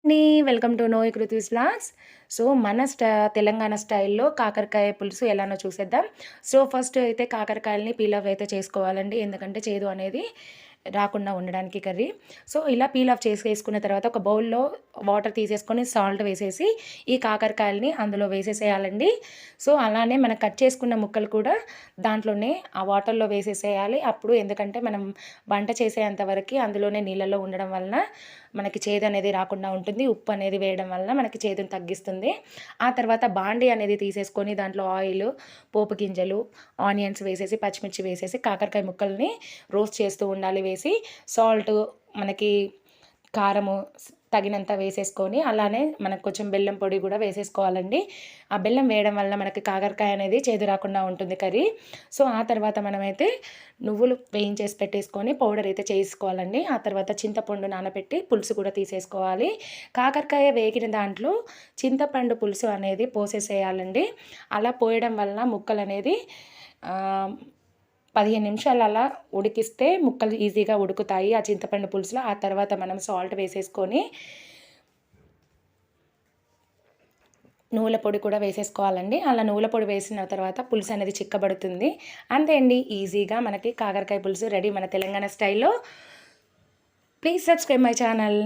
అండి. Welcome to Noy Kriti's vlogs. So, మన తెలంగాణ స్టైల్‌లో కాకరకాయ పులుసు ఎలానో చూసేద్దాం. సో, ఫస్ట్ అయితే కాకరకాయలని పీల్ ఆఫ్ అయితే చేసుకోవాలండి. ఎందుకంటే చేదు అనేది రాకుండా ఉండడానికి కర్రీ. సో, ఇలా పీల్ ఆఫ్ చేసేసుకున్న తర్వాత ఒక బౌల్‌లో వాటర్ తీసేసుకొని సాల్ట్ వేసేసి ఈ కాకరకాయలని అందులో వేసేసేయాలండి. సో, అలానే మనం కట్ చేసుకున్న ముక్కలు కూడా దాంట్లోనే ఆ వాటర్‌లో వేసేసేయాలి. అప్పుడు ఎందుకంటే మనం వంట చేసేంత వరకి అందులోనే నీళ్ళలో ఉండడం వలన మనకి చేదు అనేది రాకుండా ఉంటుంది. ఉప్పు అనేది వేయడం వలన మనకి చేదుని తగ్గిస్తుంది. ఆ తర్వాత బాండీ అనేది తీసేసుకొని దాంట్లో ఆయిలు, పోపు గింజలు, ఆనియన్స్ వేసేసి, పచ్చిమిర్చి వేసేసి, కాకరకాయ ముక్కల్ని రోస్ట్ చేస్తూ ఉండాలి వేసి, సాల్టు మనకి కారము తగినంత వేసేసుకొని, అలానే మనకు కొంచెం బెల్లం పొడి కూడా వేసేసుకోవాలండి. ఆ బెల్లం వేయడం వల్ల మనకి కాకరకాయ అనేది చేదు రాకుండా ఉంటుంది కర్రీ. సో, ఆ తర్వాత మనమైతే నువ్వులు వేయించేసి పెట్టేసుకొని పౌడర్ అయితే చేసుకోవాలండి. ఆ తర్వాత చింతపండు నానబెట్టి పులుసు కూడా తీసేసుకోవాలి. కాకరకాయ వేగిన దాంట్లో చింతపండు పులుసు అనేది పోసేసేయాలండి. అలా పోయడం వలన ముక్కలనేది ఆహ్ 15 నిమిషాలు అలా ఉడికిస్తే ముక్కలు ఈజీగా ఉడుకుతాయి ఆ చింతపండు పులుసులో. ఆ తర్వాత మనం సాల్ట్ వేసేసుకొని నువ్వుల పొడి కూడా వేసేసుకోవాలండి. అలా నువ్వుల పొడి వేసిన తర్వాత పులుసు అనేది చిక్కబడుతుంది. అంతే అండి, ఈజీగా మనకి కాకరకాయ పులుసు రెడీ మన తెలంగాణ స్టైల్‌లో. Please subscribe my channel.